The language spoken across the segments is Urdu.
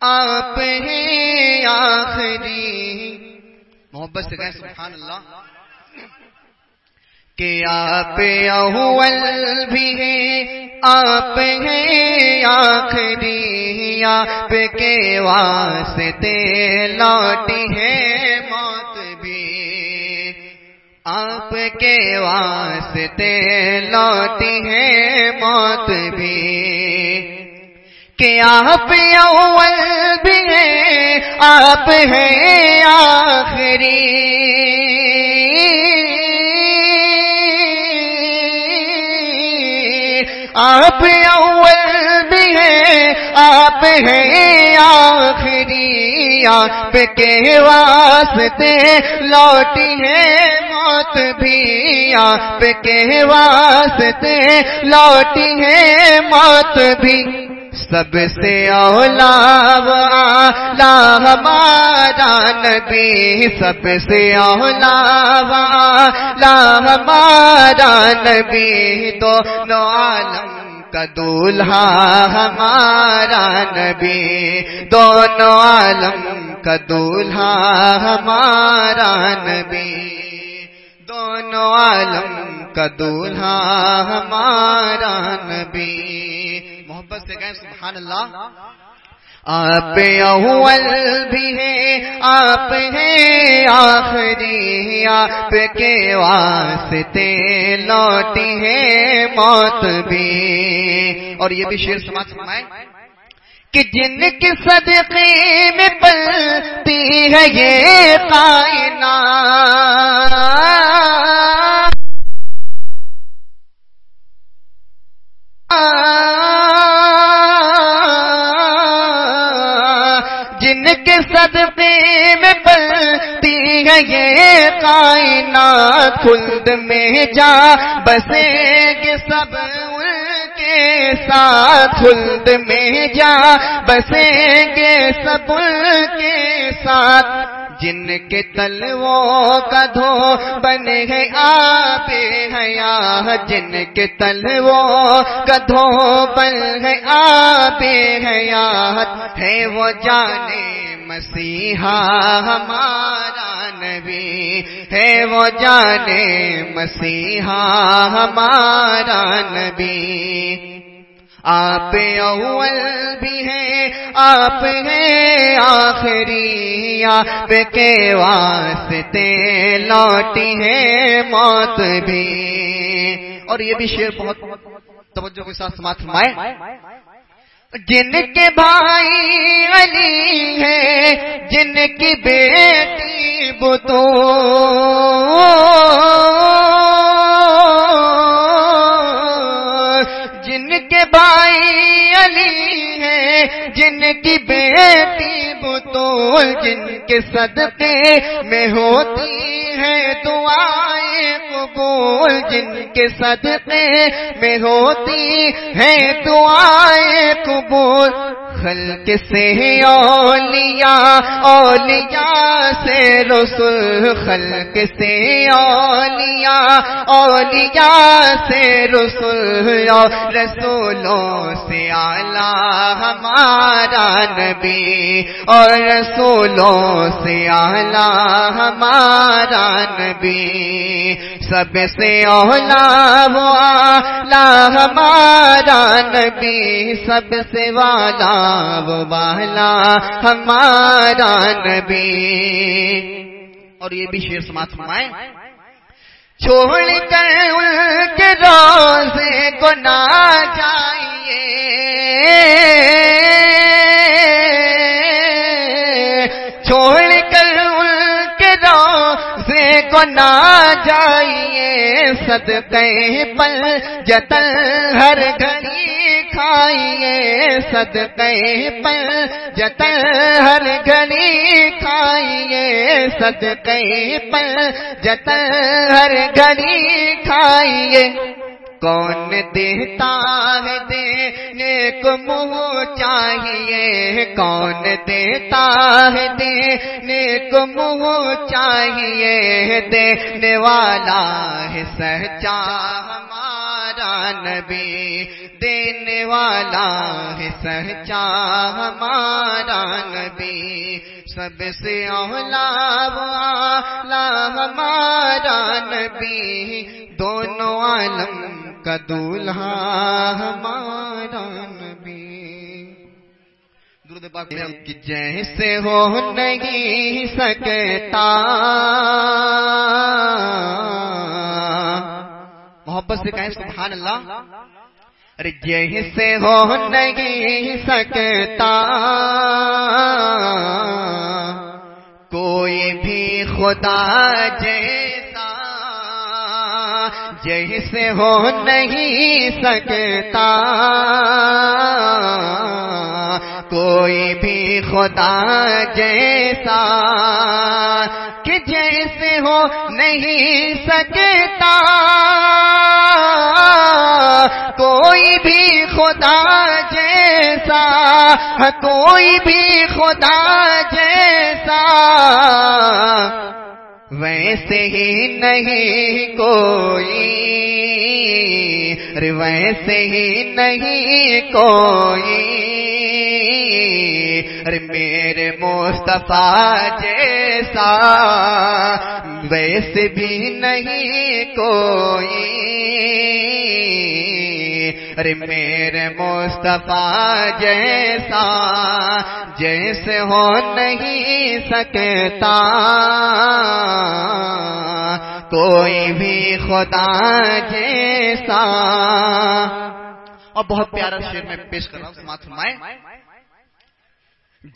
آپ ہیں آخری. محبت سے کہیں سبحان اللہ. کہ آپ اول بھی ہیں آپ ہیں آخری. آپ کے واسطے لوٹی ہے موت بھی. آپ کے واسطے لوٹی ہے موت بھی. کہ آپ اول بھی ہیں آپ ہیں آخری. آپ اول بھی ہیں آپ ہیں آخری. آپ کے واسطے لوٹی ہے موت بھی. آپ کے واسطے لوٹی ہے موت بھی. سب سے اولا و اعلی ہمارا نبی. سب سے اولا و اعلی ہمارا نبی. دونوں عالم کا دولہا ہمارا نبی. دونوں عالم کا دولہا ہمارا نبی. دونوں عالم کا دولہا ہمارا نبی. محبت سے کہیں سبحان اللہ. آپ اول بھی ہیں آپ ہیں آخری. آپ کے واسطے لوٹی ہے موت بھی. اور یہ بھی شعر سماعت فرمائیں کہ جن کے صدقے میں پلتی ہے یہ کائنات. جن کے صدقے میں پلتی ہے یہ کائنات. خلد میں جا بسیں گے سب ان کے ساتھ. خلد میں جا بسیں گے سب ان کے ساتھ. جن کے تلووں کا دھو بنے ہے آب حیات. جن کے تلووں کا دھو بن ہے آب حیات. ہے وہ جانے مسیحا ہمارا نبی. ہے وہ جانے مسیحا ہمارا نبی. آپ اول بھی ہیں آپ ہیں آخری. آپ کے واسطے لوٹی ہے موت بھی. اور یہ بھی شعر بہت توجہ کے ساتھ سماعت فرمائیں. جن کے بھائی علی ہے جن کی بیٹی بتوں. جن کے بھائی علی ہے جن کی بیٹی بطول. جن کے صدقے میں ہوتی ہے دعائیں قبول. جن کے صدقے میں ہوتی ہے دعائیں قبول. خلق سے اولیاء اولیاء سے رسول. خلق سے اولیاء اولیاء سے رسول. اور رسولوں سے اعلیٰ ہمارا نبی. اور رسولوں سے اعلیٰ ہمارا نبی. سب سے اولیاء و اعلیٰ ہمارا نبی. سب سے والا والا ہمارا نبی. اور یہ بھی شعر سماعت فرمائیں. چھوڑ کر ان کے روزے کو نہ جائیے. چھوڑ کر ان کے روزے کو نہ جائیے. صدقے پل جتن ہر گھڑی کھائیے. صدقے پل جتن ہر گھڑی کھائیے. صدقے پل جتن ہر گھڑی کھائیے. کون دیتا ہے دینے کو منہ چاہیے. کون دیتا ہے دینے کو منہ چاہیے. دینے والا ہے سچا ہمارا نبی. دینے والا ہے سچا ہمارا سب سے اولا و اعلی ہمارا نبی، دونوں عالم کا دولہا ہمارا نبی۔ درود پاک کہ جیسے ہو نہیں سکتا، محبت سے کہیں سبحان اللہ۔ ارے جیسے ہو نہیں سکتا کوئی بھی خدا جیسا، جیسے ہو نہیں سکتا کوئی بھی خدا جیسا، کہ جیسے ہو نہیں سکتا کوئی بھی خدا جیسا، کوئی بھی خدا جیسا، ویسے ہی نہیں کوئی، ویسے ہی نہیں کوئی، میرے مصطفیٰ جیسا، ویسے بھی نہیں کوئی، میرے مصطفیٰ جیسا، جیسے ہو نہیں سکتا کوئی بھی خدا جیسا۔ اور بہت پیارا شعر میں پیش کر رہا ہوں، سماعت فرمائیں۔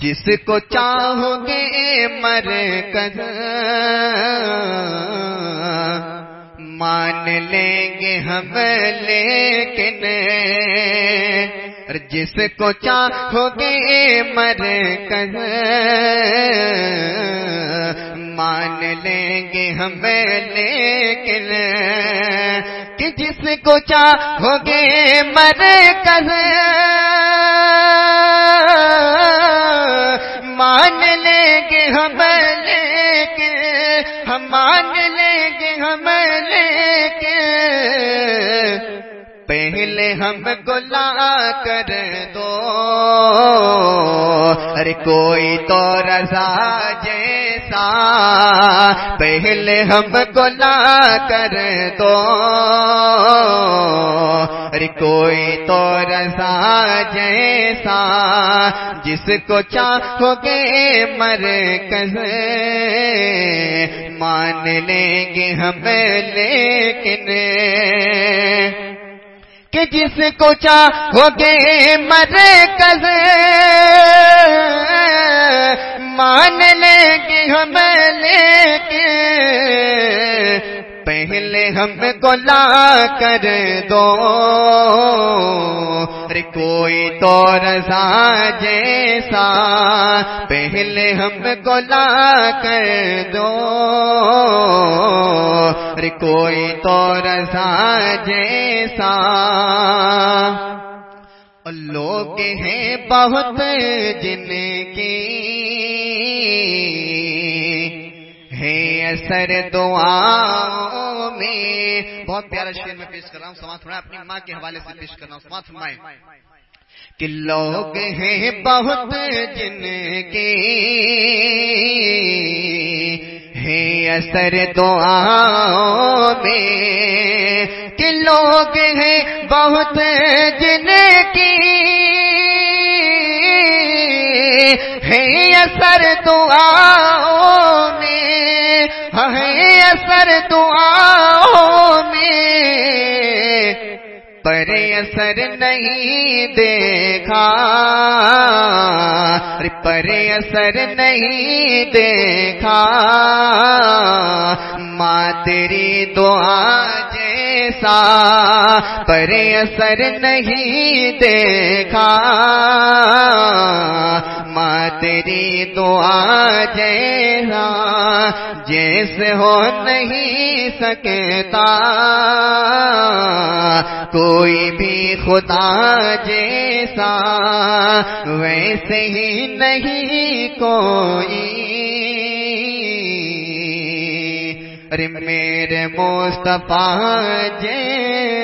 جس کو چاہو گے مرکز مان لیں گے ہم، لیکن جس کو چاہو گے مرکز مان لیں گے ہم، لیکن کہ جس کو چاہو گے مرکز مان لیں گے ہم، لیکن ہم مان لیں گے ہم، لیکن پہلے ہم کو لا کر دو، ارے کوئی تو رضا جیسا، پہلے ہم کو لا کر دو، ارے کوئی تو رضا جیسا، جس کو چاہو گے مرکز مان لیں گے ہم، لیکن کہ جس کو چاہو گے مرکز مان لیں گے ہم، لیکن پہلے ہم کو لا کر دو، ارے کوئی تو رضا جیسا، پہلے ہم کو لا کر دو، ارے کوئی تو رضا جیسا۔ اور لوگ ہیں بہت جن کی ہے اثر دعاؤں میں، بہت پیارا شعر میں پیش کر رہا ہوں، سماعت فرمائیں، اپنی ماں کے حوالے سے پیش کر رہا ہوں، سماعت فرمائیں کہ لوگ ہیں بہت جن کی ہے اثر دعاؤں میں، کہ لوگ ہیں بہت جن کی ہے اثر دعاؤں میں، ہے اثر دعاؤں میں، پر اثر نہیں دیکھا، پر اثر نہیں دیکھا، ماں تیری دعا جیسا، پر اثر نہیں دیکھا، ماں تیری دعا جیسا، جیسے ہو نہیں سکتا کوئی بھی خدا جیسا، ویسے ہی نہیں کوئی، ارے میرے مصطفیٰ جیسا۔